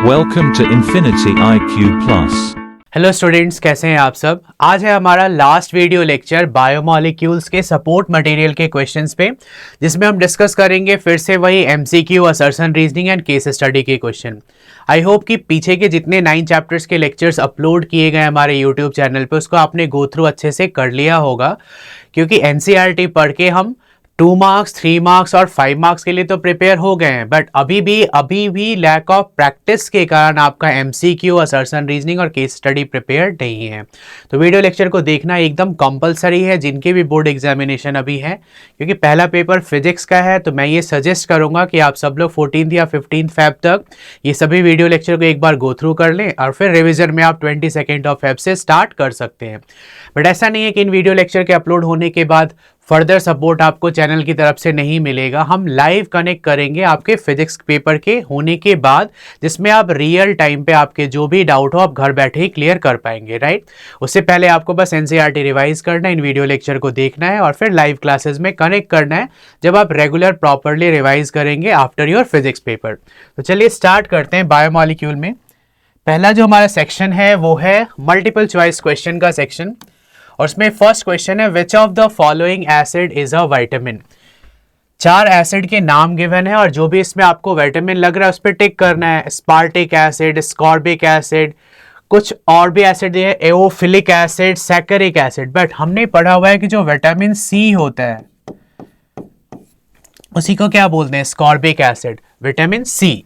Welcome to Infinity IQ Plus. Hello students, कैसे हैं आप सब। आज है हमारा लास्ट वीडियो लेक्चर बायोमॉलिक्यूल्स के सपोर्ट मटेरियल के क्वेश्चंस पे, जिसमें हम डिस्कस करेंगे फिर से वही MCQ, assertion reasoning and case study के क्वेश्चन। आई होप कि पीछे के जितने 9 चैप्टर्स के लेक्चर्स अपलोड किए गए हमारे यूट्यूब चैनल पे उसको आपने गो थ्रू अच्छे से कर लिया होगा, क्योंकि एनसीईआरटी पढ़ के हम 2 मार्क्स, 3 मार्क्स और 5 मार्क्स के लिए तो प्रिपेयर हो गए हैं, बट अभी भी लैक ऑफ प्रैक्टिस के कारण आपका एमसीक्यू, असर्शन रीजनिंग और केस स्टडी प्रिपेयर नहीं है। तो वीडियो लेक्चर को देखना एकदम कंपलसरी है जिनके भी बोर्ड एग्जामिनेशन अभी है, क्योंकि पहला पेपर फिजिक्स का है। तो मैं ये सजेस्ट करूंगा कि आप सब लोग 14 या 15 फेब तक ये सभी वीडियो लेक्चर को एक बार गो थ्रू कर लें और फिर रिविजन में आप 22 ऑफ फेब से स्टार्ट कर सकते हैं। बट ऐसा नहीं है कि इन वीडियो लेक्चर के अपलोड होने के बाद फर्दर सपोर्ट आपको चैनल की तरफ से नहीं मिलेगा। हम लाइव कनेक्ट करेंगे आपके फिजिक्स पेपर के होने के बाद, जिसमें आप रियल टाइम पे आपके जो भी डाउट हो आप घर बैठे ही क्लियर कर पाएंगे, राइट। उससे पहले आपको बस एनसीईआरटी रिवाइज करना है, इन वीडियो लेक्चर को देखना है और फिर लाइव क्लासेस में कनेक्ट करना है जब आप रेगुलर प्रॉपरली रिवाइज करेंगे आफ्टर योर फिजिक्स पेपर। तो चलिए स्टार्ट करते हैं। बायोमॉलिक्यूल में पहला जो हमारा सेक्शन है वो है मल्टीपल चॉइस क्वेश्चन का सेक्शन, और उसमें फर्स्ट क्वेश्चन है which of the following acid is a vitamin. 4 acid के नाम गिवन है और जो भी इसमें आपको विटामिन लग रहा है उस पर टिक करना है। स्पार्टिक एसिड, स्कॉर्बिक एसिड, कुछ और भी एसिड दिए, एओफिलिक एसिड, सैकरिक एसिड। बट हमने पढ़ा हुआ है कि जो विटामिन सी होता है उसी को क्या बोलते हैं, स्कॉर्बिक एसिड, विटामिन सी।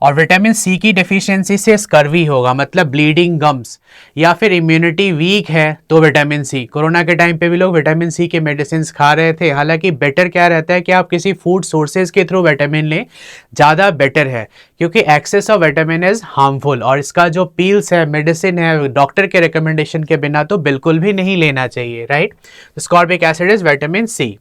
और विटामिन सी की डेफिशिएंसी से स्कर्वी होगा, मतलब ब्लीडिंग गम्स, या फिर इम्यूनिटी वीक है तो विटामिन सी। कोरोना के टाइम पे भी लोग विटामिन सी के मेडिसिन खा रहे थे। हालांकि बेटर क्या रहता है कि आप किसी फूड सोर्सेज के थ्रू विटामिन लें, ज़्यादा बेटर है, क्योंकि excess of vitamin is harmful. और इसका जो पील्स है, मेडिसिन है, डॉक्टर के रिकमेंडेशन के बिना तो बिल्कुल भी नहीं लेना चाहिए, right. Ascorbic acid is vitamin C.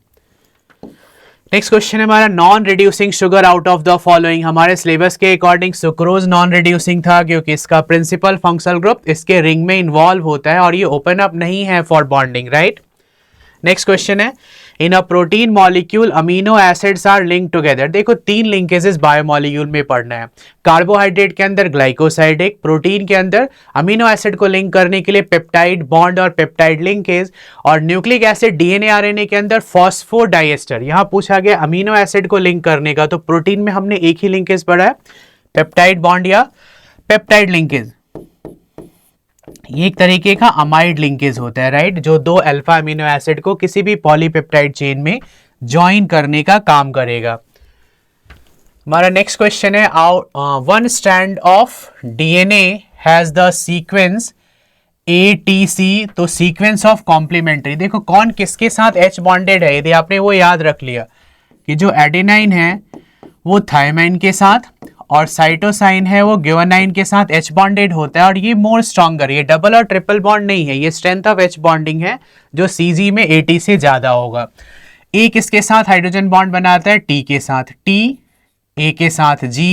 Next question है हमारा non reducing sugar out of the following. हमारे सिलेबस के अकॉर्डिंग सुक्रोज नॉन रिड्यूसिंग था, क्योंकि इसका प्रिंसिपल फंक्शनल ग्रुप इसके रिंग में इन्वॉल्व होता है और ये ओपन अप नहीं है for bonding, right. Next question है in a protein molecule amino acids are link together. देखो 3 लिंकेजेस बायोमॉलिक्यूल में पढ़ना है। कार्बोहाइड्रेट के अंदर ग्लाइकोसाइड, एक प्रोटीन के अंदर अमीनो एसिड को लिंक करने के लिए पेप्टाइड बॉन्ड और पेप्टाइड लिंकेज, और न्यूक्लिक एसिड डीएनए आरएनए के अंदर फॉस्फोडाइएस्टर। यहां पूछा गया अमीनो एसिड को लिंक करने का, तो प्रोटीन में हमने एक ही लिंकेज पढ़ा है, पेप्टाइड बॉन्ड या पेप्टाइड लिंकेज। ये एक तरीके का अमाइड लिंकेज होता है, राइट, जो 2 अल्फा अमीनो एसिड को किसी भी पॉलीपेप्टाइड चेन में ज्वाइन करने का काम करेगा। हमारा नेक्स्ट क्वेश्चन है one strand of DNA has the sequence ATC। तो सीक्वेंस ऑफ कॉम्प्लीमेंट्री, देखो कौन किसके साथ H बॉन्डेड है, यदि आपने वो याद रख लिया कि जो एडेनाइन है वो थायमाइन के साथ और साइटोसाइन है वो ग्वानाइन के साथ H बॉन्डेड होता है, और ये मोर स्ट्रॉन्गर, ये डबल और ट्रिपल बॉन्ड नहीं है, ये स्ट्रेंथ ऑफ H बॉन्डिंग है जो CG में AT से ज्यादा होगा। A किसके साथ हाइड्रोजन बॉन्ड बनाता है, T के साथ T, A के साथ G,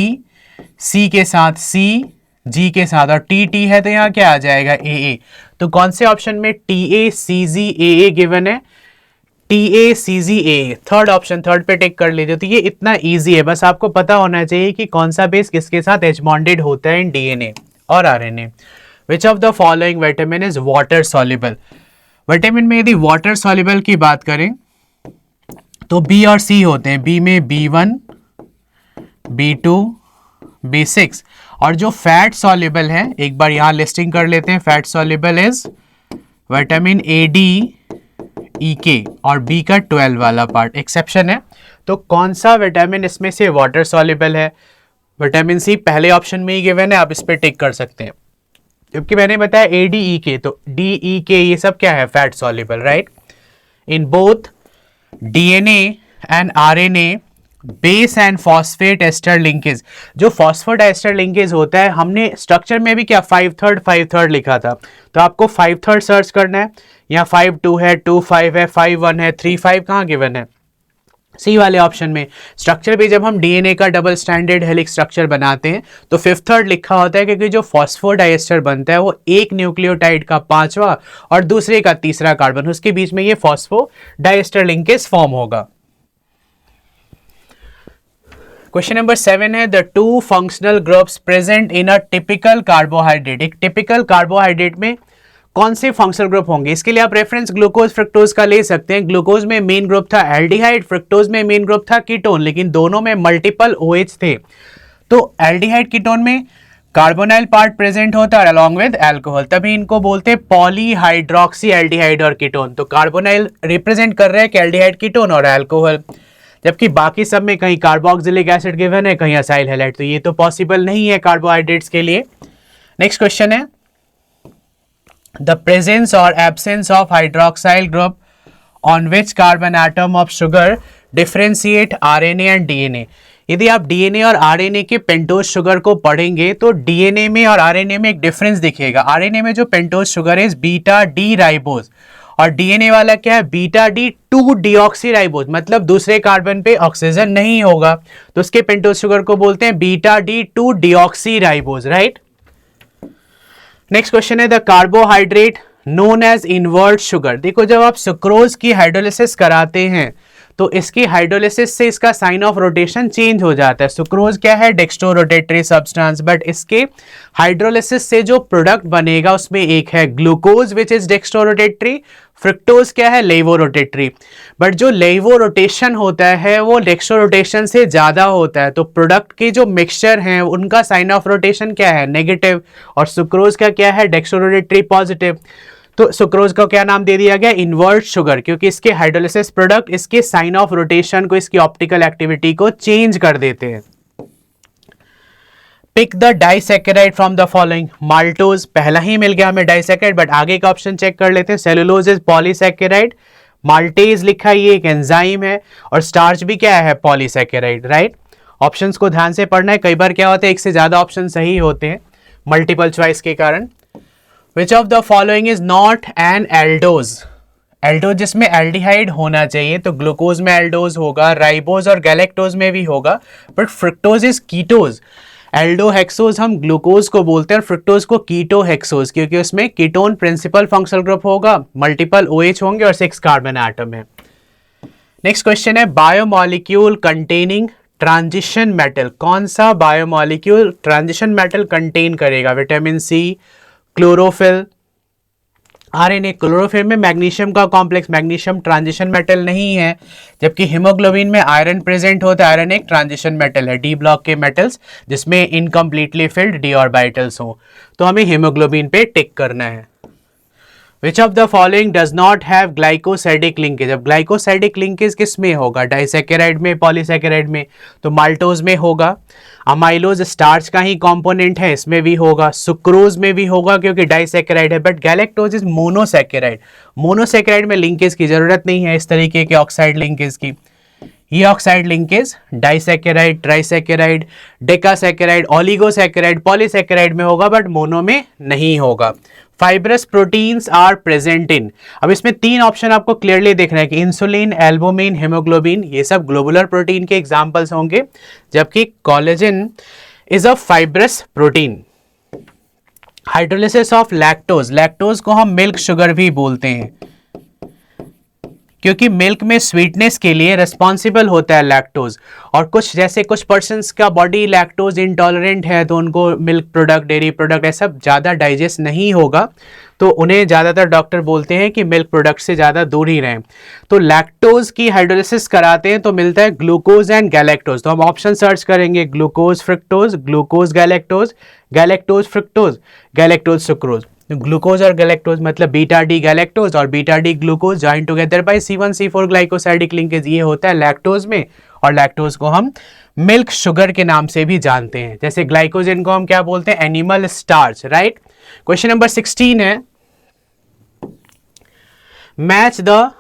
C के साथ C, G के साथ, और TT है तो यहाँ क्या आ जाएगा AA। तो कौन से ऑप्शन में TACGAA गिवन है, TACGAA, थर्ड ऑप्शन, थर्ड पे टिक कर लीजिए। तो ये इतना इजी है, बस आपको पता होना चाहिए कि कौन सा बेस किसके साथ H बॉन्डेड होता है इन डीएनए और RNA. Which of the following vitamin is water soluble. Vitamin में यदि वाटर सॉल्युबल की बात करें तो B और C होते हैं। B में B1, B2, B6, और जो फैट सॉल्युबल है एक बार यहां लिस्टिंग कर लेते हैं। Fat soluble is vitamin AD, EK और B का 12 वाला पार्ट एक्सेप्शन है। तो कौन सा विटामिन इसमें से वाटर सॉल्युबल है, विटामिन सी पहले ऑप्शन में ही गिवन है, आप इस पे टिक कर सकते हैं। जबकि मैंने बताया ADEK, तो DEK ये सब क्या है, fat soluble, right. In both DNA and RNA base and phosphate ester linkage, जो फॉस्फोडाइस्टर लिंकेज होता है, हमने स्ट्रक्चर में भी क्या 5/3 लिखा था, तो आपको 5/3 सर्च करना है। यहाँ 5-2 है, 2-5 है, 5-1 है, 3-5 कहाँ गिवन है, सी वाले ऑप्शन में। स्ट्रक्चर भी जब हम डीएनए का डबल स्टैंडर्ड हेलिक्स स्ट्रक्चर बनाते हैं तो 5/3 लिखा होता है, क्योंकि जो फॉस्फोडाइएस्टर बनता है वो एक न्यूक्लियोटाइड का 5वां और दूसरे का 3रा कार्बन, उसके बीच में ये फॉस्फोडाइएस्टर लिंकेज फॉर्म होगा। क्वेश्चन नंबर 7 है the two functional groups present in a typical carbohydrate. एक टिपिकल कार्बोहाइड्रेट में कौन से फंक्शनल ग्रुप होंगे? इसके लिए आप रेफरेंस ग्लूकोज फ्रक्टोज का ले सकते हैं। ग्लूकोज में मेन ग्रुप था एल्डिहाइड, फ्रक्टोज में मेन ग्रुप था कीटोन, लेकिन दोनों में मल्टीपल OH थे। तो एल्डिहाइड कीटोन में कार्बोनाइल पार्ट प्रेजेंट होता है अलॉन्ग विद अल्कोहल, तभी इनको बोलते हैं पॉलीहाइड्रोक्सी एल्डिहाइड और कीटोन। तो कार्बोनाइल रिप्रेजेंट कर रहे हैं एल्डिहाइड कीटोन और अल्कोहल, जबकि बाकी सब में कहीं कार्बोक्सिलिक एसिड गिवन है, कहीं असाइल हैलाइड, तो ये तो पॉसिबल नहीं है कार्बोहाइड्रेट्स के लिए। नेक्स्ट क्वेश्चन है द प्रेजेंस और absence of hydroxyl group on which carbon atom of sugar differentiate RNA and DNA। यदि आप DNA और RNA के पेंटोज शुगर को पढ़ेंगे तो DNA में और RNA में एक डिफरेंस दिखेगा। RNA में जो पेंटोज शुगर है बीटा डी राइबोज, और DNA वाला क्या है बीटा डी 2 डीऑक्सी राइबोज, मतलब दूसरे कार्बन पे ऑक्सीजन नहीं होगा, तो उसके पेंटोज शुगर को बोलते हैं beta D 2 deoxyribose, right. Next question है the carbohydrate known as invert sugar. देखो जब आप सुक्रोज की हाइड्रोलिसिस कराते हैं तो इसकी हाइड्रोलिसिस से इसका साइन ऑफ रोटेशन चेंज हो जाता है। सुक्रोज क्या है डेक्स्ट्रो रोटेटरी सब्सटेंस, बट इसके हाइड्रोलिसिस से जो प्रोडक्ट बनेगा उसमें एक है glucose which is dextro rotatory, fructose क्या है लेवो रोटेटरी, बट जो लेवो रोटेशन होता है वो डेक्स्ट्रो रोटेशन से ज्यादा होता है, तो प्रोडक्ट के जो मिक्सचर हैं उनका साइन ऑफ रोटेशन क्या है नेगेटिव, और सुक्रोज का क्या है डेक्स्ट्रो रोटेटरी पॉजिटिव। तो सुक्रोज का क्या नाम दे दिया गया इनवर्ट शुगर, क्योंकि इसके हाइड्रोलिसिस प्रोडक्ट इसके साइन ऑफ रोटेशन को, इसकी ऑप्टिकल एक्टिविटी को चेंज कर देते हैं। Pick the disaccharide from the following. Maltose पहला ही मिल गया हमें डाइसैकेराइड, बट आगे का ऑप्शन चेक कर लेते हैं। सेलुलोज इज पॉलीसैकेराइड, माल्टेज लिखा है ये एक एंजाइम है, और स्टार्च भी क्या है पॉलीसैकेराइड, राइट। ऑप्शंस को ध्यान से पढ़ना है, कई बार क्या होता है एक से ज्यादा ऑप्शन सही होते हैं मल्टीपल चॉइस के कारण। Which of the following is not an aldose? Aldose जिसमें एल्डिहाइड होना चाहिए, तो ग्लूकोज में एल्डोज होगा, राइबोज और गैलेक्टोज में भी होगा, बट फ्रक्टोज इज कीटोज। एल्डोहेक्सोज हम ग्लूकोज को बोलते हैं और फ्रक्टोज को कीटोहेक्सोज, क्योंकि उसमें कीटोन प्रिंसिपल फंक्शनल ग्रुप होगा, मल्टीपल OH होंगे और 6 कार्बन एटम है। नेक्स्ट क्वेश्चन है बायोमॉलिक्यूल कंटेनिंग ट्रांजिशन मेटल। कौन सा बायोमॉलिक्यूल ट्रांजिशन मेटल कंटेन करेगा? Vitamin C, chlorophyll, RNA। Chlorophyll में मैग्नीशियम का कॉम्प्लेक्स, मैग्नीशियम ट्रांजिशन मेटल नहीं है, जबकि हीमोग्लोबिन में आयरन प्रेजेंट होता है, आयरन एक ट्रांजिशन मेटल है। D ब्लॉक के मेटल्स जिसमें इनकम्प्लीटली फिल्ड d ऑर्बिटल्स हो, तो हमें हीमोग्लोबिन पे टिक करना है। Which of the following does not have glycosidic linkage? अब ग्लाइकोसाइडिक लिंकेज किस में होगा? डाइसैकेराइड में, पॉलीसैकेराइड में, तो माल्टोज में होगा। अमाइलोज स्टार्च का ही कंपोनेंट है, इसमें भी होगा। सुक्रोज में भी होगा क्योंकि डाइसैकेराइड है, but galactose is monosaccharide. Monosaccharide में लिंकेज की जरूरत नहीं है इस तरीके के ऑक्साइड लिंकेज की। ये oxide linkage disaccharide, trisaccharide, decasaccharide, oligosaccharide, polysaccharide में होगा, बट मोनो में नहीं होगा। Fibrous proteins are present in. अब इसमें 3 ऑप्शन आपको क्लियरली दिख रहे हैं कि इंसुलिन, एल्बुमिन, हीमोग्लोबिन, ये सब ग्लोबुलर प्रोटीन के एग्जांपल्स होंगे, जबकि collagen is a fibrous protein. Hydrolysis of lactose, lactose को हम मिल्क शुगर भी बोलते हैं क्योंकि मिल्क में स्वीटनेस के लिए रिस्पॉन्सिबल होता है लैक्टोज, और कुछ जैसे कुछ पर्सन्स का बॉडी लैक्टोज इंटॉलरेंट है तो उनको मिल्क प्रोडक्ट, डेयरी प्रोडक्ट ऐसा ज़्यादा डाइजेस्ट नहीं होगा, तो उन्हें ज़्यादातर डॉक्टर बोलते हैं कि मिल्क प्रोडक्ट से ज़्यादा दूर ही रहें। तो लैक्टोज की हाइड्रोलिसिस कराते हैं तो मिलता है ग्लूकोज एंड गैलेक्टोज। तो हम ऑप्शन सर्च करेंगे glucose fructose, glucose galactose, galactose fructose, galactose sucrose. Glucose और गैलेक्टोज मतलब बीटा डी गैलेक्टोज और beta D glucose join together by C1C4 glycosidic linkage, ये होता है लैक्टोज में, और लैक्टोज को हम मिल्क शुगर के नाम से भी जानते हैं। जैसे ग्लाइकोजन को हम क्या बोलते हैं? Animal starch, right. Question number 16 है मैच द।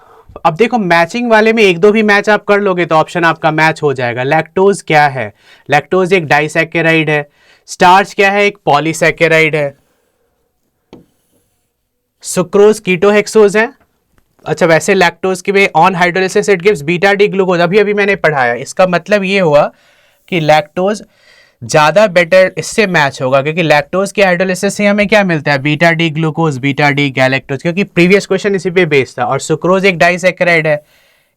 अब देखो मैचिंग वाले में 1-2 भी मैच आप कर लोगे तो ऑप्शन आपका मैच हो जाएगा। लैक्टोज क्या है? लैक्टोज एक डाइसैकेराइड है। स्टार्च क्या है? एक पॉलीसैकेराइड है। सुक्रोज कीटोहेक्सोज है। अच्छा वैसे लैक्टोज के में on hydrolysis it gives beta D glucose, अभी मैंने पढ़ाया। इसका मतलब ये हुआ कि लैक्टोज ज्यादा बेटर इससे मैच होगा, क्योंकि लैक्टोज के हाइड्रोलिसिस से हमें क्या मिलता है? Beta D glucose, beta D galactose, क्योंकि प्रीवियस क्वेश्चन इसी पे बेस्ड था। और सुक्रोज एक डाइसैकेराइड है,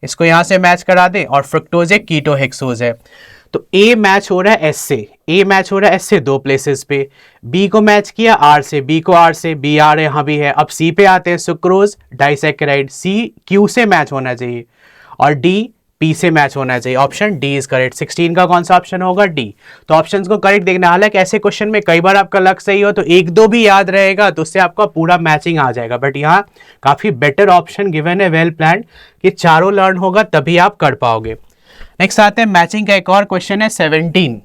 इसको यहां से मैच करा दें, और फ्रक्टोज एक कीटोहेक्सोज है। तो ए मैच हो रहा है एस से, ए मैच हो रहा है एस से दो प्लेसेस पे, बी को मैच किया आर से, बी को आर से, बी आर यहाँ भी है। अब सी पे आते हैं, सुक्रोज डाइसैकेराइड, सी क्यू से मैच होना चाहिए और डी पी से मैच होना चाहिए। Option D is correct. 16 का कौन सा ऑप्शन होगा? डी। तो ऑप्शंस को करेक्ट देखना। हालांकि ऐसे क्वेश्चन में कई बार आपका लक सही हो तो एक दो भी याद रहेगा तो उससे आपका पूरा मैचिंग आ जाएगा, बट यहाँ काफी बेटर ऑप्शन गिवन है, वेल प्लान्ड, कि चारों लर्न होगा तभी आप कर पाओगे। नेक्स्ट आते हैं मैचिंग का एक और क्वेश्चन है 17।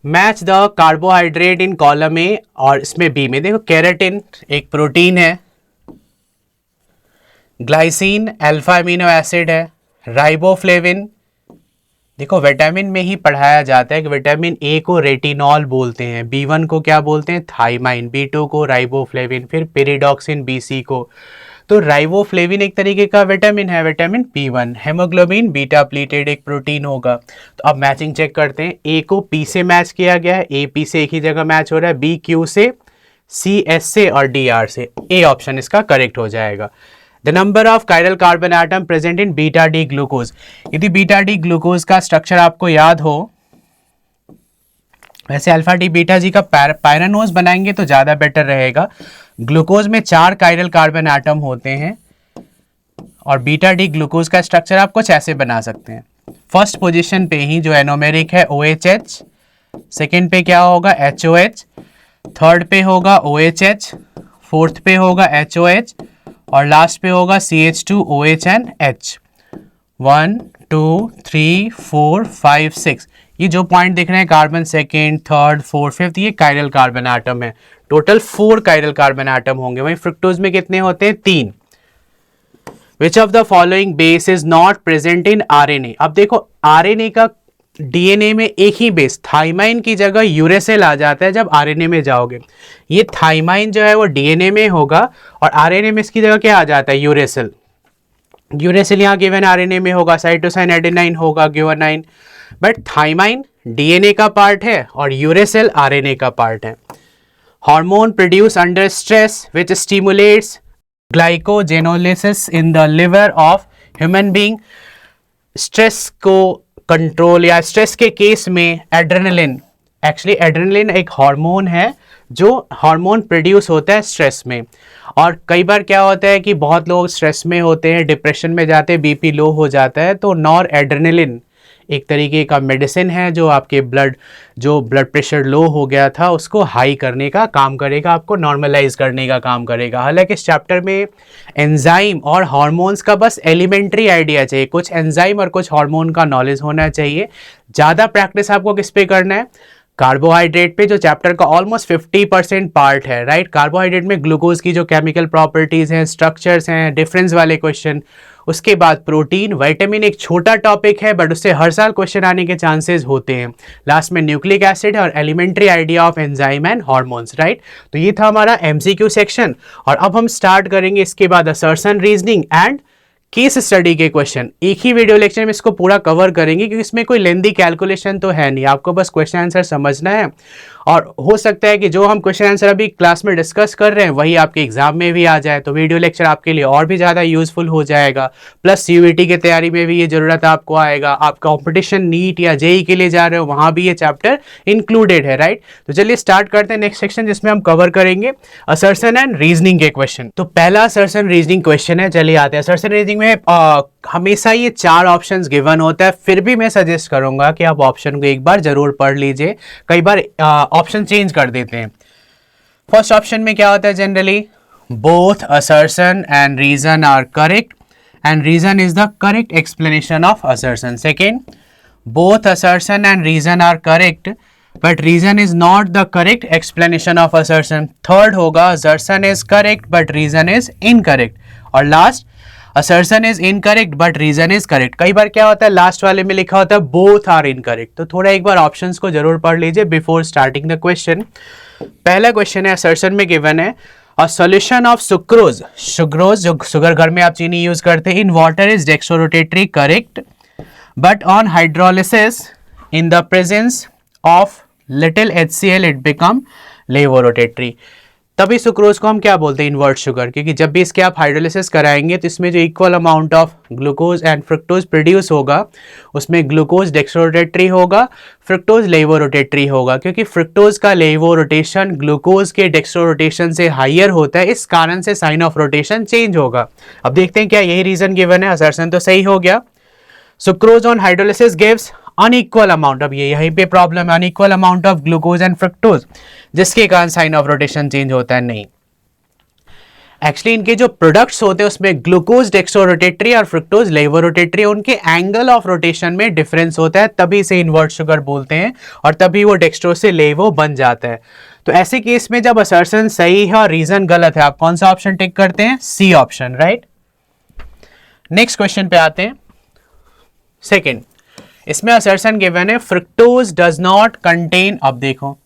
Match the carbohydrate in column A, और इसमें बी में देखो केराटिन एक प्रोटीन है, ग्लाइसिन अल्फा अमीनो एसिड है, राइबोफ्लेविन, देखो विटामिन में ही पढ़ाया जाता है कि विटामिन ए को रेटिनॉल बोलते हैं, B1 को क्या बोलते हैं? थाइमाइन, B2 को राइबोफ्लेविन, फिर पेरिडॉक्सिन BC को। तो राइबोफ्लेविन एक तरीके का विटामिन है, vitamin B1। Haemoglobin beta pleated एक प्रोटीन होगा। तो अब मैचिंग चेक करते हैं। ए को पी से मैच किया गया है, ए पी से एक ही जगह मैच हो रहा है, बी क्यू से, सी एस से और डी आर से। ए ऑप्शन इसका करेक्ट हो जाएगा। The number of chiral carbon atom present in beta D glucose. यदि बीटा डी ग्लूकोज का स्ट्रक्चर आपको याद हो, वैसे अल्फा डी बीटा जी का पायरानोज बनाएंगे तो ज्यादा बेटर रहेगा। ग्लूकोज में 4 कायरल कार्बन एटम होते हैं और बीटा डी ग्लूकोज का स्ट्रक्चर आप कुछ ऐसे बना सकते हैं। फर्स्ट पोजीशन पे ही जो एनोमेरिक है OHH, सेकेंड पे क्या होगा HOH, थर्ड पे होगा OHH, फोर्थ पे होगा HOH और लास्ट पे होगा CH2OH एंड H। 1 2 3 4 5 6, ये जो पॉइंट दिख रहे हैं carbon second, third, fourth, fifth, ये कायरल कार्बन एटम है। टोटल 4 कायरल कार्बन एटम होंगे। वहीं फ्रुक्टोज में कितने होते हैं? 3। विच of the following base is not present in RNA। अब देखो RNA का DNA में एक ही बेस, थाइमाइन की जगह यूरेसिल आ जाता है जब RNA में जाओगे। ये थाइमाइन जो है वो DNA में होगा और RNA में इसकी जगह क्या आ जाता है? यूरेसिल। यूरेसिल यहाँ गिवन RNA में होगा, साइटोसाइन एडेनाइन होगा ग्यूआनाइन, बट थाइमाइन DNA का पार्ट है और यूरेसिल RNA का पार्ट है। Hormone produce under stress which stimulates glycogenolysis in the liver of human being. Stress को कंट्रोल या स्ट्रेस के केस में एड्रेनलिन, एक्चुअली एड्रेनलिन एक हार्मोन है जो हार्मोन प्रोड्यूस होता है स्ट्रेस में। और कई बार क्या होता है कि बहुत लोग स्ट्रेस में होते हैं, डिप्रेशन में जाते हैं, BP लो हो जाता है, तो नॉर एड्रेनलिन एक तरीके का मेडिसिन है जो आपके ब्लड प्रेशर लो हो गया था उसको हाई करने का काम करेगा, आपको नॉर्मलाइज करने का काम करेगा। हालांकि इस चैप्टर में एंजाइम और हार्मोन्स का बस एलिमेंट्री आइडिया चाहिए, कुछ एंजाइम और कुछ हार्मोन का नॉलेज होना चाहिए। ज़्यादा प्रैक्टिस आपको किस पे करना है? कार्बोहाइड्रेट पे, जो चैप्टर का ऑलमोस्ट 50% पार्ट है, राइट। कार्बोहाइड्रेट में ग्लूकोज की जो केमिकल प्रॉपर्टीज हैं, स्ट्रक्चर्स हैं, डिफरेंस वाले क्वेश्चन। उसके बाद प्रोटीन, विटामिन एक छोटा टॉपिक है बट उससे हर साल क्वेश्चन आने के चांसेस होते हैं। लास्ट में न्यूक्लिक एसिड और elementary idea of enzyme and hormones, right. तो ये था हमारा MCQ सेक्शन और अब हम स्टार्ट करेंगे इसके बाद assertion, reasoning and case study के क्वेश्चन। एक ही वीडियो लेक्चर में इसको पूरा कवर करेंगे क्योंकि इसमें कोई लेंदी कैलकुलेशन तो है नहीं, आपको बस क्वेश्चन आंसर समझना है। और हो सकता है कि जो हम क्वेश्चन आंसर अभी क्लास में डिस्कस कर रहे हैं वही आपके एग्जाम में भी आ जाए, तो वीडियो लेक्चर आपके लिए और भी ज़्यादा यूजफुल हो जाएगा। प्लस CUET की तैयारी में भी ये ज़रूरत आपको आएगा। आप कॉम्पिटिशन नीट या JEE के लिए जा रहे हो वहाँ भी ये चैप्टर इंक्लूडेड है, राइट। तो चलिए स्टार्ट करते हैं नेक्स्ट सेक्शन जिसमें हम कवर करेंगे असर्शन एंड रीजनिंग के क्वेश्चन। तो पहला असर्शन रीजनिंग क्वेश्चन है, चलिए आते हैं। असर्शन रीजनिंग में हमेशा ये 4 ऑप्शंस गिवन होता है, फिर भी मैं सजेस्ट करूंगा कि आप ऑप्शन को एक बार जरूर पढ़ लीजिए, कई बार ऑप्शन चेंज कर देते हैं। फर्स्ट ऑप्शन में क्या होता है? Generally both assertion and reason are correct and reason is the correct explanation of assertion. Second, both assertion and reason are correct but reason is not the correct explanation of assertion. Third होगा assertion is correct but reason is incorrect. और last, assertion is incorrect but reason is correct. कई बार क्या होता है last वाले में लिखा होता है बोथ आर इनकरेक्ट, तो थोड़ा एक बार ऑप्शंस को जरूर पढ़ लीजिए बिफोर स्टार्टिंग द क्वेश्चन। पहला क्वेश्चन है, असर्शन में गिवन है a solution of sucrose, sucrose जो शुगर, घर में आप चीनी यूज करते हैं, in water is dextrorotatory correct but on hydrolysis in the presence of little HCl it become levorotatory. तभी सुक्रोज को हम क्या बोलते हैं, इन्वर्ट शुगर, क्योंकि जब भी इसके आप हाइड्रोलिसिस कराएंगे तो इसमें जो equal amount of glucose and fructose produce होगा उसमें ग्लूकोज डेक्स्ट्रोरोटेटरी होगा, फ्रुक्टोज लेवोरोटेटरी होगा, क्योंकि फ्रुक्टोज का लेवो रोटेशन ग्लूकोज के डेक्स्ट्रोरोटेशन से हायर होता है, इस कारण से साइन ऑफ रोटेशन चेंज होगा। अब देखते हैं क्या यही रीजन गिवन है, असर्शन तो सही हो गया। Sucrose on hydrolysis gives unequal amount, अब ये यहीं पे प्रॉब्लम है, unequal amount of glucose and fructose, जिसके कारण साइन ऑफ रोटेशन चेंज होता है। नहीं, एक्चुअली इनके जो प्रोडक्ट्स होते हैं उसमें ग्लूकोज डेक्स्ट्रोरोटेटरी और फ्रुक्टोज लेवोरोटेटरी, उनके एंगल ऑफ रोटेशन में डिफरेंस होता है, तभी से इन्वर्ट शुगर बोलते हैं और तभी वो डेक्स्ट्रो से लेवो बन जाता है। तो ऐसे केस में जब असर्शन सही है और रीजन गलत है, आप कौन सा ऑप्शन टिक करते हैं, C option, right. Next question पे आते हैं, सेकेंड। इसमें असर्शन गिवन है फ्रुक्टोज डज नॉट कंटेन, अब देखो,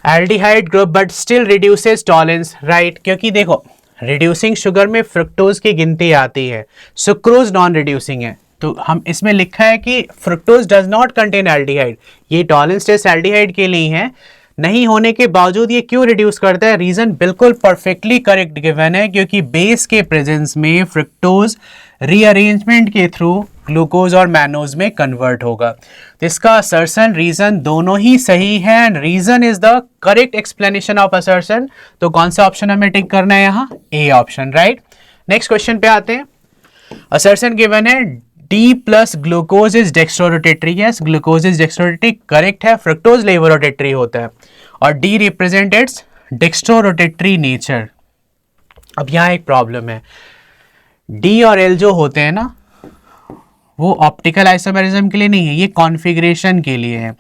aldehyde group but still reduces Tollens, right, क्योंकि देखो रिड्यूसिंग शुगर में फ्रुक्टोज की गिनती आती है, सुक्रोज नॉन रिड्यूसिंग है, तो हम इसमें लिखा है कि fructose does not contain aldehyde, ये टॉलरेंस टेस्ट एल्डिहाइड के लिए है, नहीं होने के बावजूद ये क्यों रिड्यूस करता है, रीजन बिल्कुल परफेक्टली करेक्ट गिवन है, क्योंकि बेस के प्रेजेंस में फ्रुक्टोज रीअरेंजमेंट के थ्रू ग्लूकोज और मैनोज में कन्वर्ट होगा। तो इसका असर्शन रीजन दोनों ही सही है and reason is the correct explanation of assertion. तो कौन सा ऑप्शन हमें टिक करना है यहाँ, A option, right. Next question पे आते हैं, असर्शन गिवन है D plus glucose is dextrorotatory, yes glucose is dextrorotatory correct है, फ्रुक्टोज लेवोरोटेटरी होता है और D represent its dextrorotatory nature. अब यहाँ एक प्रॉब्लम है, डी और एल जो होते हैं ना वो ऑप्टिकल आइसोमेरिज्म के लिए नहीं है, ये कॉन्फ़िगरेशन के लिए है,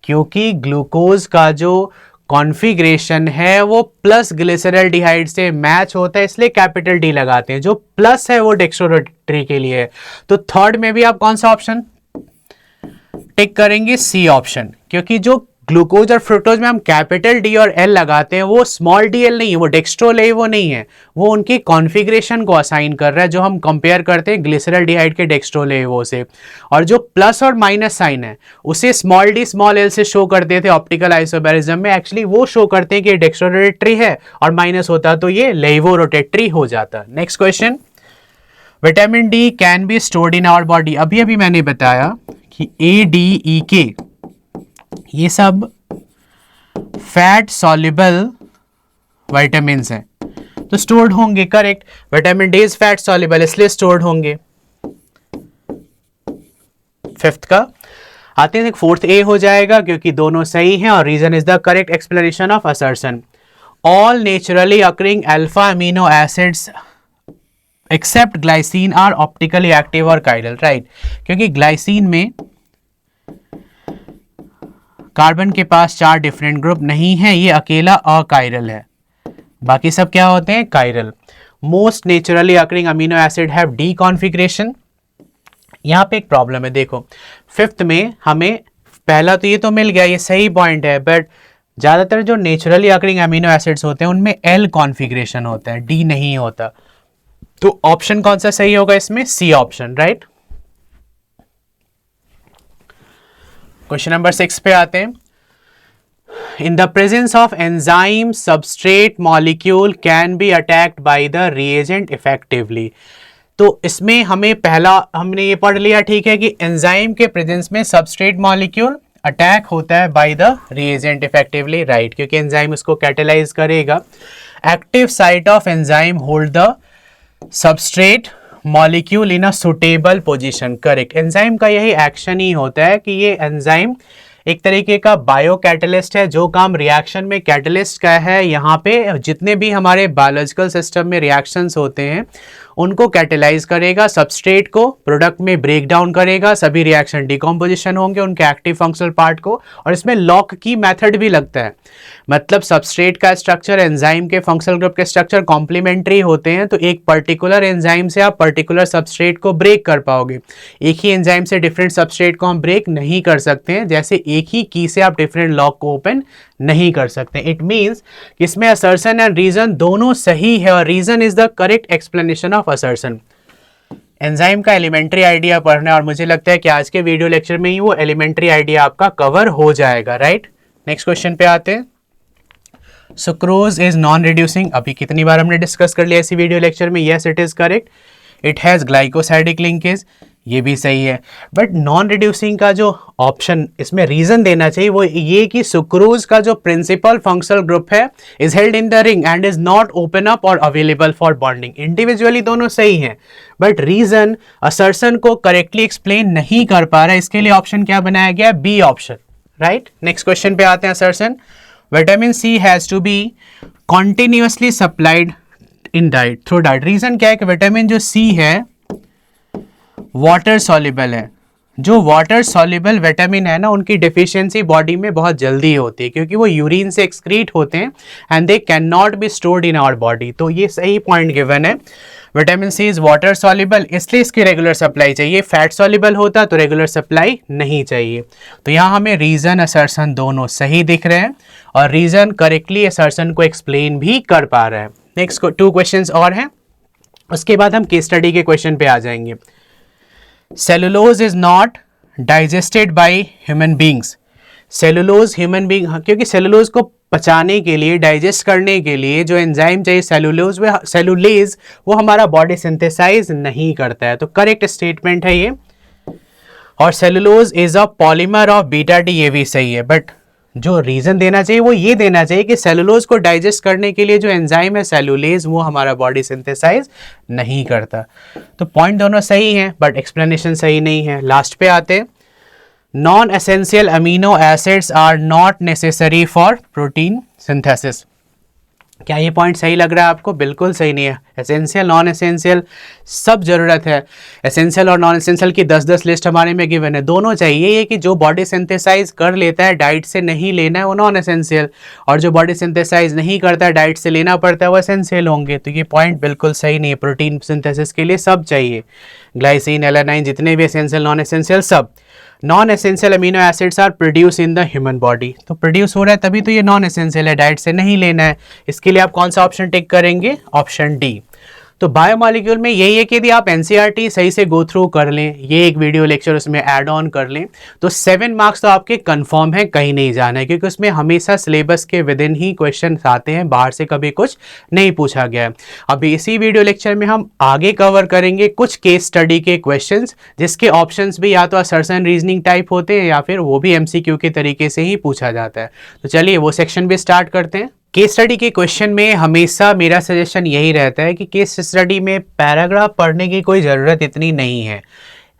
क्योंकि ग्लूकोज का जो कॉन्फ़िगरेशन है वो प्लस ग्लिसरॉल्डिहाइड से मैच होता है, इसलिए कैपिटल डी लगाते हैं, जो प्लस है वो डेक्स्ट्रोरोटेटरी के लिए है। तो थर्ड में भी आप कौन सा ऑप्शन टिक करेंगे, सी ऑप्शन, क्योंकि जो ग्लूकोज और फ्रुक्टोज में हम कैपिटल डी और एल लगाते हैं वो स्मॉल डी एल नहीं है, वो डेक्स्ट्रोलेवो नहीं है, वो उनकी कॉन्फ़िगरेशन को असाइन कर रहा है, जो हम कंपेयर करते हैं ग्लिसरॉल्डिहाइड के डेक्स्ट्रोलेवो से। और जो प्लस और माइनस साइन है उसे स्मॉल डी स्मॉल एल से शो करते थे ऑप्टिकल आइसोमेरिज्म में, एक्चुअली वो शो करते हैं कि डेक्स्ट्रोरोटेटरी है और माइनस होता तो ये लेवोरोटेटरी हो जाता। Next question, vitamin D can be stored in our body, अभी अभी मैंने बताया कि ए डी ई के ये सब फैट सॉल्युबल विटामिन्स हैं, तो स्टोर्ड होंगे, correct. Vitamin D is fat soluble इसलिए स्टोर्ड होंगे। फिफ्थ का आते हैं, फोर्थ ए हो जाएगा क्योंकि दोनों सही हैं और reason is the correct explanation of assertion. All naturally occurring alpha amino acids except glycine are optically active और कायरल, राइट, क्योंकि ग्लाइसिन में कार्बन के पास 4 डिफरेंट ग्रुप नहीं है, ये अकेला अकायरल है, बाकी सब क्या होते हैं, chiral. Most naturally occurring amino acid have D configuration. यहाँ पे एक प्रॉब्लम है, देखो फिफ्थ में हमें पहला तो ये तो मिल गया, ये सही पॉइंट है, बट ज़्यादातर जो नेचुरली अकरिंग अमीनो एसिड्स होते हैं उनमें एल कॉन्फ़िगरेशन होता है, डी नहीं होता। तो ऑप्शन कौन सा सही होगा इसमें, C option, right. Question number 6 पे आते हैं, in the presence of enzyme substrate molecule can be attacked by the reagent effectively. तो इसमें हमें पहला हमने ये पढ़ लिया, ठीक है, कि एंजाइम के प्रेजेंस में सबस्ट्रेट मॉलिक्यूल अटैक होता है bye the reagent effectively, right, क्योंकि एंजाइम उसको कैटेलाइज करेगा। Active site of enzyme hold the substrate molecule in a suitable position, correct. Enzyme का यही एक्शन ही होता है कि ये एंजाइम एक तरीके का बायो कैटलिस्ट है, जो काम रिएक्शन में कैटलिस्ट का है, यहाँ पे जितने भी हमारे बायोलॉजिकल सिस्टम में रिएक्शंस होते हैं उनको कैटेलाइज करेगा, सबस्ट्रेट को प्रोडक्ट में ब्रेक डाउन करेगा, सभी रिएक्शन डिकम्पोजिशन होंगे उनके एक्टिव फंक्शनल पार्ट को, और इसमें लॉक की मेथड भी लगता है, मतलब सबस्ट्रेट का स्ट्रक्चर एंजाइम के फंक्शनल ग्रुप के स्ट्रक्चर कॉम्प्लीमेंट्री होते हैं, तो एक पर्टिकुलर एंजाइम से आप पर्टिकुलर सबस्ट्रेट को ब्रेक कर पाओगे। एक ही एंजाइम से डिफरेंट सबस्ट्रेट को हम ब्रेक नहीं कर सकते हैं, जैसे एक ही की से आप डिफरेंट लॉक को ओपन नहीं कर सकते। इट मीन्स इसमें असर्शन एंड रीजन दोनों सही है और reason is the correct explanation of assertion. Enzyme का एलिमेंट्री आइडिया पढ़ना है और मुझे लगता है कि आज के वीडियो लेक्चर में ही वो एलिमेंट्री आइडिया आपका कवर हो जाएगा, राइट। नेक्स्ट क्वेश्चन पे आते हैं, सुक्रोज इज नॉन रिड्यूसिंग, अभी कितनी बार हमने डिस्कस कर लिया इसी वीडियो लेक्चर में. Yes it is correct. It has glycosidic linkage, ये भी सही है. बट नॉन रिड्यूसिंग का जो ऑप्शन इसमें रीजन देना चाहिए वो ये कि सुक्रोज का जो प्रिंसिपल फंक्शनल ग्रुप है is held in the ring and is not open up और अवेलेबल फॉर बॉन्डिंग. इंडिविजुअली दोनों सही हैं बट रीजन असर्शन को करेक्टली एक्सप्लेन नहीं कर पा रहा है, इसके लिए ऑप्शन क्या बनाया गया, B option. Right. Next question पे आते हैं. Assertion vitamin C has to be continuously supplied in diet through diet. Reason क्या है कि विटामिन जो सी है वाटर सॉल्युबल है. जो वाटर सॉल्युबल विटामिन है ना उनकी डेफिशिएंसी बॉडी में बहुत जल्दी होती है क्योंकि वो यूरिन से एक्सक्रीट होते हैं and they can not be stored in our body. तो ये सही पॉइंट गिवन है. Vitamin C is water soluble इसलिए इसकी रेगुलर सप्लाई चाहिए. फैट सॉल्युबल होता तो रेगुलर सप्लाई नहीं चाहिए. तो यहाँ हमें रीजन असर्शन दोनों सही दिख रहे हैं और रीजन करेक्टली असर्शन को एक्सप्लेन भी कर पा रहे हैं. नेक्स्ट 2 क्वेश्चंस और हैं, उसके बाद हम केस स्टडी के क्वेश्चन पे आ जाएंगे. Cellulose is not digested by human beings. Cellulose human being, क्योंकि सेलुलोज को पचाने के लिए डाइजेस्ट करने के लिए जो एंजाइम चाहिए सेलुलेज वो हमारा बॉडी सिंथेसाइज नहीं करता है. तो करेक्ट स्टेटमेंट है ये. और cellulose is a polymer of beta D, ये भी सही है. बट जो रीजन देना चाहिए वो ये देना चाहिए कि सेलुलोज को डाइजेस्ट करने के लिए जो एंजाइम है सेलुलेज वो हमारा बॉडी सिंथेसाइज नहीं करता. तो पॉइंट दोनों सही हैं बट एक्सप्लेनेशन सही नहीं है. लास्ट पे आते हैं. Non essential amino acids are not necessary for protein synthesis. क्या ये पॉइंट सही लग रहा है आपको? बिल्कुल सही नहीं है. एसेंशियल नॉन एसेंशियल सब जरूरत है. एसेंशियल और नॉन एसेंशियल की 10-10 लिस्ट हमारे में गिवन है. दोनों चाहिए. ये कि जो बॉडी सिंथेसाइज कर लेता है डाइट से नहीं लेना है वो नॉन एसेंशियल, और जो बॉडी सिंथेसाइज नहीं करता है डाइट से लेना पड़ता है वो एसेंशियल होंगे. तो ये पॉइंट बिल्कुल सही नहीं है. प्रोटीन सिंथेसिस के लिए सब चाहिए, ग्लाइसिन एलानाइन जितने भी एसेंशियल नॉन एसेंशियल सब. Non essential amino acids are produce in the human body. तो प्रोड्यूस हो रहा है तभी तो ये नॉन एसेंशियल है, डाइट से नहीं लेना है. इसके लिए आप कौन सा ऑप्शन टिक करेंगे? Option D. तो बायोमॉलिक्यूल में यही है कि यदि आप एनसीईआरटी सही से गो थ्रू कर लें, ये एक वीडियो लेक्चर उसमें ऐड ऑन कर लें, तो 7 मार्क्स तो आपके कंफर्म है, कहीं नहीं जाना है, क्योंकि उसमें हमेशा सिलेबस के विद इन ही क्वेश्चन आते हैं, बाहर से कभी कुछ नहीं पूछा गया है. अभी इसी वीडियो लेक्चर में हम आगे कवर करेंगे कुछ केस स्टडी के क्वेश्चंस जिसके ऑप्शंस भी या तो असर्शन रीजनिंग टाइप होते हैं या फिर वो भी एमसीक्यू के तरीके से ही पूछा जाता है. तो चलिए वो सेक्शन भी स्टार्ट करते हैं. केस स्टडी के क्वेश्चन में हमेशा मेरा सजेशन यही रहता है कि केस स्टडी में पैराग्राफ पढ़ने की कोई ज़रूरत इतनी नहीं है.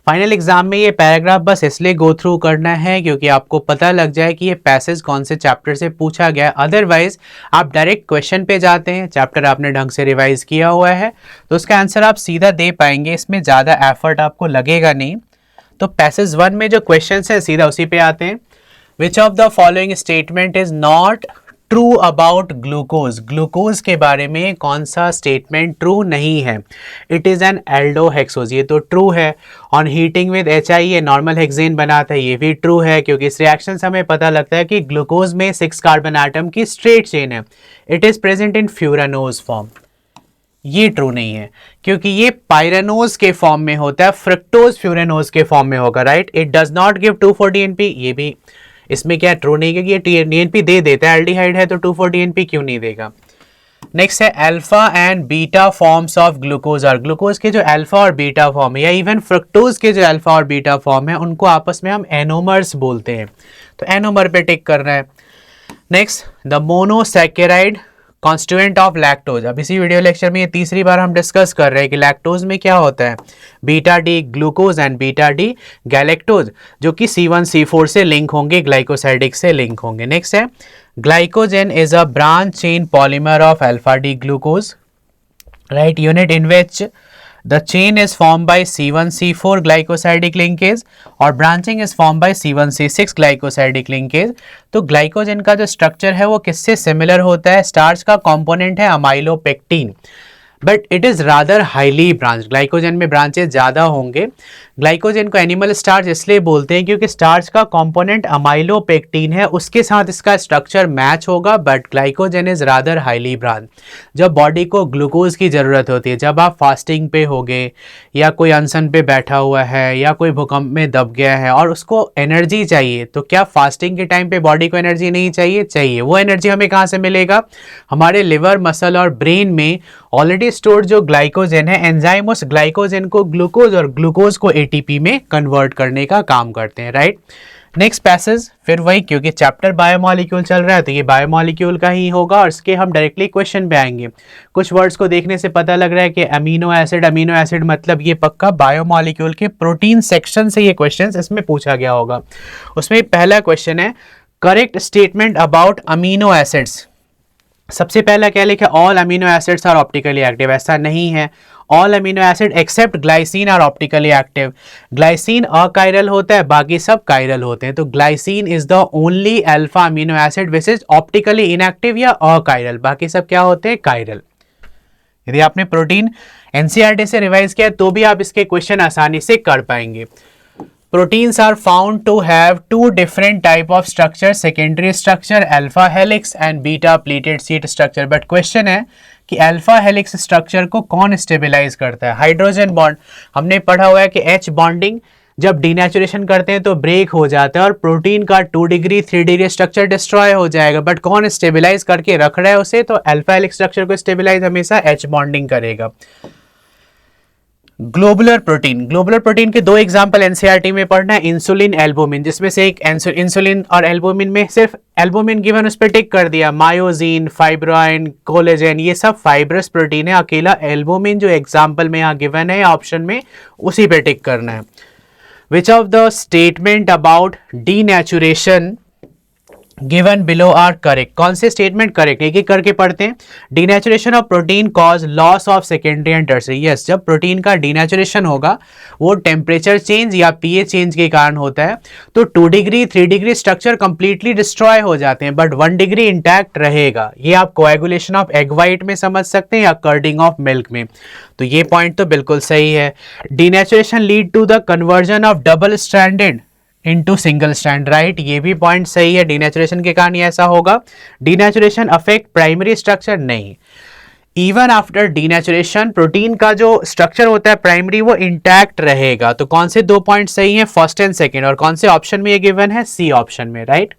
फाइनल एग्जाम में ये पैराग्राफ बस इसलिए गो थ्रू करना है क्योंकि आपको पता लग जाए कि ये पैसेज कौन से चैप्टर से पूछा गया है. अदरवाइज आप डायरेक्ट क्वेश्चन पे जाते हैं, चैप्टर आपने ढंग से रिवाइज किया हुआ है तो उसका आंसर आप सीधा दे पाएंगे, इसमें ज़्यादा एफर्ट आपको लगेगा नहीं. तो पैसेज 1 में जो क्वेश्चन है सीधा उसी पे आते हैं. विच of the following statement is not true about glucose. Glucose के बारे में कौन सा स्टेटमेंट ट्रू नहीं है? इट इज़ एन एल्डोहेक्सोज, ये तो ट्रू है. ऑन हीटिंग विद HI ये नॉर्मल हेक्सेन बनाता है, ये भी ट्रू है क्योंकि इस रिएक्शन से हमें पता लगता है कि ग्लूकोज में 6 कार्बन आटम की स्ट्रेट चेन है. It is present in furanose form, ये ट्रू नहीं है क्योंकि ये पायरानोज के फॉर्म में होता है, फ्रक्टोज फ्यूरानोज के फॉर्म में होगा. Right. It does not give 2,4-DNP, ये भी इसमें क्या ट्रू नहीं, क्योंकि ये DNP दे देता है, एल्डिहाइड है तो 2,4-DNP क्यों नहीं देगा. नेक्स्ट है alpha and beta forms of glucose are. Glucose के जो अल्फा और बीटा फॉर्म है या इवन फ्रक्टोज के जो अल्फा और बीटा फॉर्म है उनको आपस में हम एनोमर्स बोलते हैं. तो एनोमर पे टिक करना है. Next the monosaccharide constituent of lactose. अब इसी वीडियो लेक्चर में ये तीसरी बार हम डिस्कस कर रहे हैं कि लैक्टोज में क्या होता है, beta D glucose and beta D galactose, जो कि C1C4 से लिंक होंगे, ग्लाइकोसाइडिक से लिंक होंगे. नेक्स्ट है glycogen is a branch chain polymer of alpha D glucose. Right. Unit in which the chain is form by C1C4 glycosidic linkage और branching is form by C1C6 glycosidic linkage. तो glycogen का जो structure है वो किससे similar होता है? Starch का कंपोनेंट है amylopectin. But it is rather highly branch. Glycogen में ब्रांचेस ज़्यादा होंगे। ग्लाइकोजन को एनिमल स्टार्च इसलिए बोलते हैं क्योंकि स्टार्च का कंपोनेंट अमाइलोपेक्टिन है, उसके साथ इसका स्ट्रक्चर मैच होगा, but glycogen is rather highly branch. जब बॉडी को ग्लूकोज की ज़रूरत होती है, जब आप फास्टिंग पे होगे या कोई अनशन पे बैठा हुआ है या कोई भूकंप में दब गया है और उसको एनर्जी चाहिए, तो क्या फास्टिंग के टाइम पे बॉडी को एनर्जी नहीं चाहिए? चाहिए। वो एनर्जी हमें कहाँ से मिलेगा? हमारे लिवर, मसल और ब्रेन में ऑलरेडी स्टोर्ड जो ग्लाइकोजन है, एंजाइम उस ग्लाइकोजन को ग्लूकोज और ग्लूकोज को एटीपी में कन्वर्ट करने का काम करते हैं, राइट। नेक्स्ट पैसेज फिर वही, क्योंकि चैप्टर बायोमॉलिक्यूल चल रहा है तो ये बायोमॉलिक्यूल का ही होगा और इसके हम डायरेक्टली क्वेश्चन पे आएंगे। कुछ वर्ड्स को देखने से पता लग रहा है कि अमीनो एसिड मतलब ये पक्का बायोमॉलिक्यूल के प्रोटीन सेक्शन से ये क्वेश्चन इसमें पूछा गया होगा। उसमें पहला क्वेश्चन है correct statement about amino acids. सबसे पहला क्या लिखा? All amino acids are optically active. ऐसा नहीं है, all amino acid except glycine are optically active. Glycine achiral होता है, बाकी सब कायरल होते हैं, तो glycine is the only alpha amino acid which is optically inactive या अकायरल, बाकी सब क्या होते हैं? कायरल। यदि आपने प्रोटीन एनसीईआरटी से रिवाइज किया तो भी आप इसके क्वेश्चन आसानी से कर पाएंगे। Proteins are found to have two different type of structure, secondary structure alpha helix and beta pleated sheet structure. But question है कि alpha helix structure को कौन stabilize करता है? Hydrogen bond. हमने पढ़ा हुआ है कि H बॉन्डिंग जब डीनेचुरेशन करते हैं तो ब्रेक हो जाता है और प्रोटीन का 2 डिग्री 3 डिग्री स्ट्रक्चर डिस्ट्रॉय हो जाएगा, बट कौन स्टेबिलाईज करके रख रहा है उसे? तो अल्फा हेलिक्स स्ट्रक्चर को स्टेबिलाईज हमेशा H बॉन्डिंग करेगा। ग्लोबुलर प्रोटीन के दो एग्जांपल एनसीईआरटी में पढ़ना है, इंसुलिन, एल्बुमिन, जिसमें से एक इंसुलिन और एल्बुमिन में सिर्फ एल्बुमिन गिवन उस पर टिक कर दिया। मायोजिन, फाइब्रोइन, कोलेजन, ये सब फाइब्रस प्रोटीन है। अकेला एल्बुमिन जो एग्जांपल में यहाँ गिवन है ऑप्शन में, उसी पे टिक करना है। Which of the statement about denaturation given below are correct? कौन से स्टेटमेंट करेक्ट? एक एक करके पढ़ते हैं। Denaturation of protein cause loss of secondary and tertiary. Yes, जब प्रोटीन का डीनेचुरेशन होगा वो टेम्परेचर चेंज या पीएच चेंज के कारण होता है, तो 2 degree 3 degree structure completely destroy हो जाते हैं, बट 1 डिग्री इंटैक्ट रहेगा। ये आप कोएगुलेशन ऑफ एग वाइट में समझ सकते हैं या कर्डिंग ऑफ मिल्क में, तो ये पॉइंट तो बिल्कुल सही है। Denaturation lead to the conversion of double stranded into single strand, right, ये भी पॉइंट सही है। डीनेचुरेशन के कारण ऐसा होगा। Denaturation affect primary structure? नहीं, इवन आफ्टर डीनेचुरेशन प्रोटीन का जो स्ट्रक्चर होता है प्राइमरी वो इंटैक्ट रहेगा। तो कौन से दो पॉइंट सही हैं? First and second. और कौन से ऑप्शन में ये गिवन है? सी ऑप्शन में, राइट।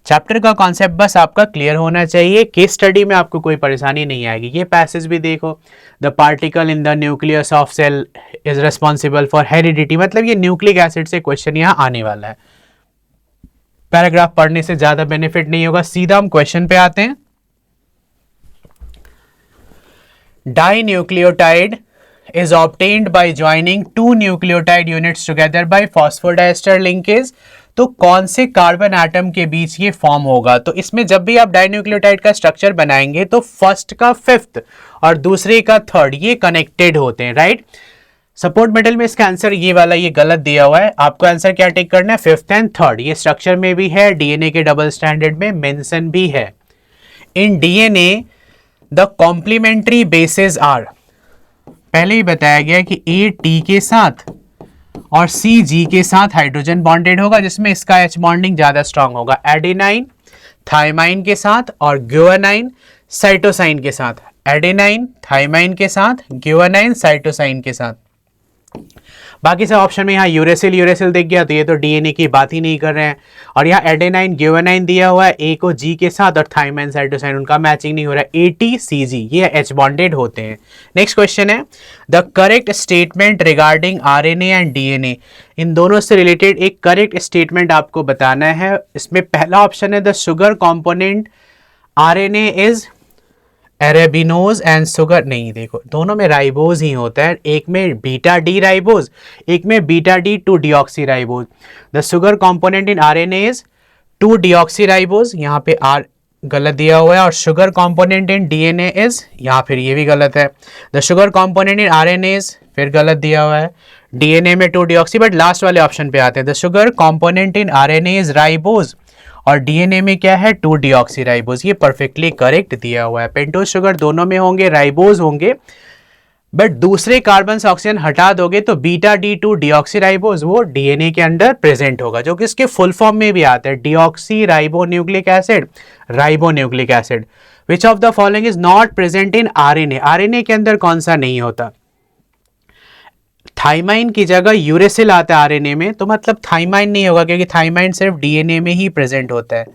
चैप्टर का कॉन्सेप्ट बस आपका क्लियर होना चाहिए, केस स्टडी में आपको कोई परेशानी नहीं आएगी। ये पैसेज भी देखो, the particle in the nucleus of cell is responsible for heredity, मतलब ये न्यूक्लिक एसिड से क्वेश्चन यहाँ आने वाला है। पैराग्राफ पढ़ने से ज्यादा बेनिफिट नहीं होगा, सीधा हम क्वेश्चन पे आते हैं। Dinucleotide is obtained by joining two nucleotide units together by phosphodiester linkage। तो कौन से कार्बन एटम के बीच ये फॉर्म होगा? तो इसमें जब भी आप डाइन्यूक्लियोटाइड का स्ट्रक्चर बनाएंगे तो फर्स्ट का फिफ्थ और दूसरे का थर्ड ये कनेक्टेड होते हैं, राइट। सपोर्ट मेटल में इसका आंसर ये वाला ये गलत दिया हुआ है, आपको आंसर क्या टिक करना है? Fifth and third. ये स्ट्रक्चर में भी है, डीएनए के डबल स्टैंडर्ड में मेंशन भी है। In DNA the complementary bases are, पहले ही बताया गया कि ए टी के साथ और सी जी के साथ हाइड्रोजन बॉन्डेड होगा, जिसमें इसका एच बॉन्डिंग ज्यादा स्ट्रांग होगा। एडेनाइन थाइमाइन के साथ और ग्यूआनाइन साइटोसाइन के साथ, एडेनाइन थाइमाइन के साथ, ग्यूआनाइन साइटोसाइन के साथ। बाकी सब ऑप्शन में यहाँ यूरेसिल दिख गया, तो ये तो डीएनए की बात ही नहीं कर रहे हैं। और यहाँ एडेनाइन ग्यूआनाइन दिया हुआ है, ए को जी के साथ और थाइमाइन साइटोसाइन, उनका मैचिंग नहीं हो रहा है। ATCG ये एच बॉन्डेड होते हैं। नेक्स्ट क्वेश्चन है the correct statement regarding RNA and DNA. इन दोनों से रिलेटेड एक करेक्ट स्टेटमेंट आपको बताना है। इसमें पहला ऑप्शन है the sugar component RNA is arabinose and sugar, नहीं, देखो दोनों में राइबोज ही होता है, एक में बीटा डी राइबोज, एक में beta D 2 deoxy ribose. The sugar component in RNA is 2 deoxy ribose, यहाँ पे गलत दिया हुआ है, और sugar component in DNA is, या फिर ये भी गलत है। The sugar component in RNA is, फिर गलत दिया हुआ है। डीएनए में 2 डिऑक्सी, बट लास्ट वाले ऑप्शन पे आते हैं। The sugar component in RNA is ribose, और डीएनए में क्या है 2 डिऑक्सी राइबोज, ये परफेक्टली करेक्ट दिया हुआ है। पेंटोज शुगर दोनों में होंगे, राइबोज होंगे, बट दूसरे कार्बन से ऑक्सीजन हटा दोगे तो बीटा D2 डिऑक्सी राइबोज वो डीएनए के अंदर प्रेजेंट होगा, जो कि इसके फुल फॉर्म में भी आता है, deoxy ribo nucleic acid, ribo nucleic acid. Which of the following is not present in RNA, RNA के अंदर कौन सा नहीं होता? थाइमाइन की जगह यूरेसिल आता है आरएनए में, तो मतलब थाइमाइन नहीं होगा, क्योंकि थाइमाइन सिर्फ डीएनए में ही प्रेजेंट होता है,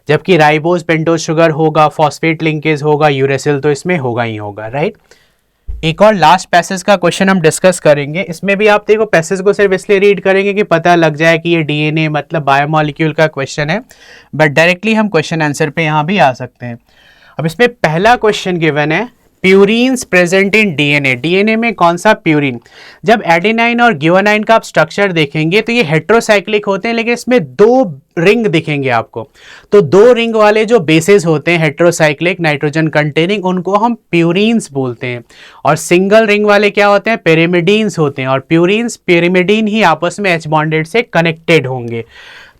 जबकि राइबोज पेंटोज शुगर होगा, फॉस्फेट लिंकेज होगा, यूरेसिल तो इसमें होगा ही होगा, राइट। एक और लास्ट पैसेज का क्वेश्चन हम डिस्कस करेंगे। इसमें भी आप देखो पैसेज को सिर्फ इसलिए रीड करेंगे कि पता लग जाए कि ये डीएनए मतलब बायोमॉलिक्यूल का क्वेश्चन है, बट डायरेक्टली हम क्वेश्चन आंसर पे यहाँ भी आ सकते हैं। अब इसमें पहला क्वेश्चन गिवन है, purines present in DNA, DNA में कौन सा प्यूरिन? जब एडेनाइन और ग्यूआनाइन का आप स्ट्रक्चर देखेंगे तो ये हेट्रोसाइक्लिक होते हैं, लेकिन इसमें 2 रिंग दिखेंगे आपको। तो 2 रिंग वाले जो बेसेस होते हैं हेट्रोसाइक्लिक नाइट्रोजन कंटेनिंग, उनको हम प्यूरिन्स बोलते हैं, और सिंगल रिंग वाले क्या होते हैं? पेरिमिडीन्स होते हैं, और प्यूरिन्स पेरिमिडीन ही आपस में H बॉन्डेड से कनेक्टेड होंगे।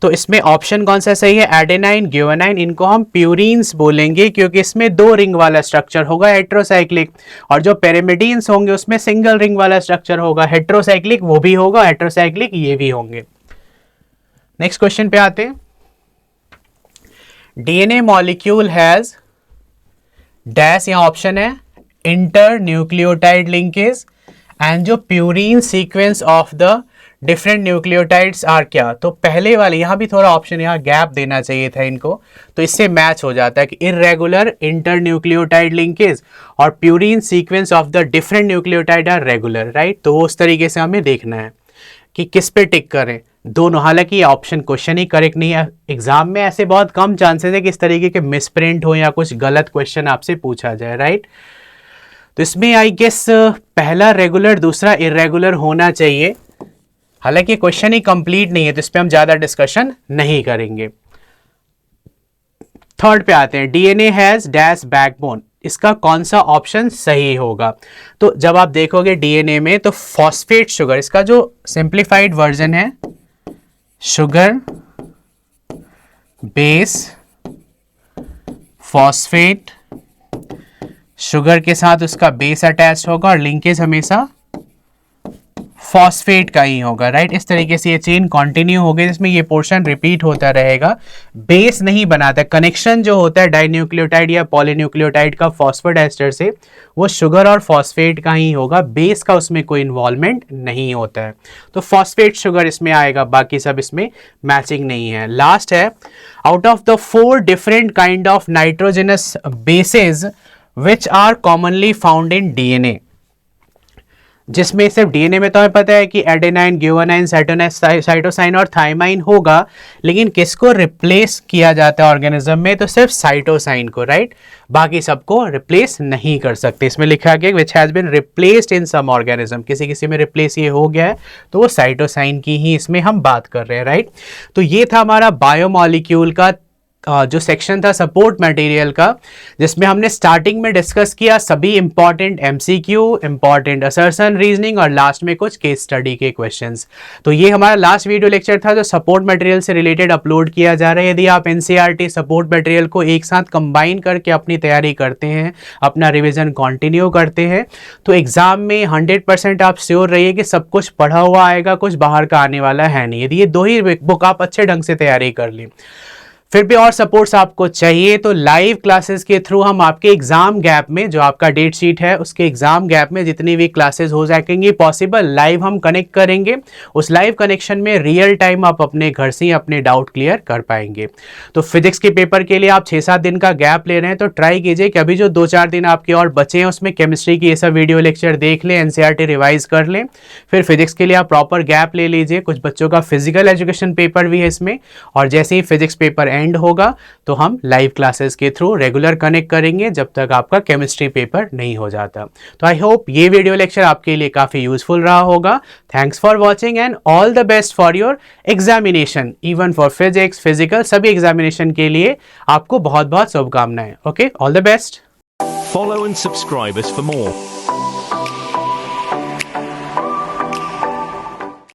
तो इसमें ऑप्शन कौन सा सही है? एडेनाइन, ग्यूआनाइन, इनको हम प्यूरिन्स बोलेंगे, क्योंकि इसमें 2 रिंग वाला स्ट्रक्चर होगा हेट्रोसाइक्लिक, और जो पेरिमिडीन्स होंगे उसमें सिंगल रिंग वाला स्ट्रक्चर होगा। हेट्रोसाइक्लिक वो भी होगा, हेट्रोसाइक्लिक ये भी होंगे। नेक्स्ट क्वेश्चन पे आते हैं। डीएनए मॉलिक्यूल हैज डैश, यहां ऑप्शन है इंटर न्यूक्लियोटाइड लिंकेज, एंड जो purine sequence of the different nucleotides are क्या? तो पहले वाले, यहां भी थोड़ा ऑप्शन यहाँ गैप देना चाहिए था इनको, तो इससे मैच हो जाता है कि इरेगुलर इंटर न्यूक्लियोटाइड लिंकेज और purine sequence of the different nucleotide are regular, right. तो उस तरीके से हमें देखना है कि किस पे टिक करें, दोनों। हालांकि ये ऑप्शन क्वेश्चन ही करेक्ट नहीं है, एग्जाम में ऐसे बहुत कम चांसेस है कि इस तरीके के मिसप्रिंट हो या कुछ गलत क्वेश्चन आपसे पूछा जाए, राइट। तो इसमें आई गेस पहला रेगुलर, दूसरा इरेगुलर होना चाहिए। हालांकि क्वेश्चन ही कंप्लीट नहीं है, तो इस पे हम ज्यादा डिस्कशन नहीं करेंगे। थर्ड पे आते हैं, डीएनए हैज डैश बैकबोन, इसका कौन सा ऑप्शन सही होगा? तो जब आप देखोगे डीएनए में तो फॉस्फेट शुगर, इसका जो सिंप्लीफाइड वर्जन है, शुगर बेस फॉस्फेट, शुगर के साथ उसका बेस अटैच होगा और लिंकेज हमेशा फॉस्फेट का ही होगा, राइट। इस तरीके से ये चेन कंटिन्यू हो गई, जिसमें ये पोर्शन रिपीट होता रहेगा, बेस नहीं बनाता। कनेक्शन जो होता है डाइन्यूक्लियोटाइड या पॉलीन्यूक्लियोटाइड का फॉस्फोडाइस्टर से, वो शुगर और फॉस्फेट का ही होगा, बेस का उसमें कोई इन्वॉल्वमेंट नहीं होता है। तो फॉस्फेट शुगर इसमें आएगा, बाकी सब इसमें मैचिंग नहीं है। लास्ट है, out of the 4 different kind of nitrogenous bases which are commonly found in DNA, जिसमें सिर्फ डीएनए में तो हमें पता है कि एडेनाइन, ग्यूआनाइन, साइटोसाइन और थाइमाइन होगा, लेकिन किसको रिप्लेस किया जाता है ऑर्गेनिज्म में? तो सिर्फ साइटोसाइन को, राइट। बाकी सबको रिप्लेस नहीं कर सकते। इसमें लिखा गया which has been replaced in some organism, किसी किसी में रिप्लेस ये हो गया है, तो वो साइटोसाइन की ही इसमें हम बात कर रहे हैं, राइट। तो ये था हमारा बायोमॉलिक्यूल का जो सेक्शन था सपोर्ट मटेरियल का, जिसमें हमने स्टार्टिंग में डिस्कस किया सभी important MCQ, important assertion, reasoning और लास्ट में कुछ केस स्टडी के क्वेश्चंस। तो ये हमारा लास्ट वीडियो लेक्चर था जो सपोर्ट मटेरियल से रिलेटेड अपलोड किया जा रहा है। यदि आप एनसीईआरटी सपोर्ट मटेरियल को एक साथ कंबाइन करके अपनी तैयारी करते हैं, अपना रिविजन कंटिन्यू करते हैं, तो एग्जाम में 100% आप श्योर रहिए कि सब कुछ पढ़ा हुआ आएगा, कुछ बाहर का आने वाला है नहीं। यदि ये 2 ही बुक आप अच्छे ढंग से तैयारी कर लें। फिर भी और सपोर्ट्स आपको चाहिए तो लाइव क्लासेस के थ्रू हम आपके एग्जाम गैप में, जो आपका डेट शीट है उसके एग्जाम गैप में जितनी भी क्लासेस हो सकेंगी पॉसिबल, लाइव हम कनेक्ट करेंगे। उस लाइव कनेक्शन में रियल टाइम आप अपने घर से ही अपने डाउट क्लियर कर पाएंगे। तो फिजिक्स के पेपर के लिए आप 6-7 दिन का गैप ले रहे हैं तो ट्राई कीजिए कि अभी जो 2-4 दिन आपके और बचे हैं उसमें केमिस्ट्री की ये सब वीडियो लेक्चर देख लें, एनसीईआरटी रिवाइज कर लें। फिर फिजिक्स के लिए आप प्रॉपर गैप ले लीजिए। कुछ बच्चों का फिजिकल एजुकेशन पेपर भी है इसमें, और जैसे ही फिजिक्स पेपर एंड होगा तो हम लाइव क्लासेस के थ्रू रेगुलर कनेक्ट करेंगे जब तक आपका केमिस्ट्री पेपर नहीं हो जाता। तो आई होप ये वीडियो लेक्चर आपके लिए काफ़ी यूजफुल रहा होगा। Thanks for watching and all the best for your examination, even for physics, physical, सभी एग्जामिनेशन के लिए आपको बहुत बहुत शुभकामनाएं। Okay, all the best. Follow and subscribe us for more.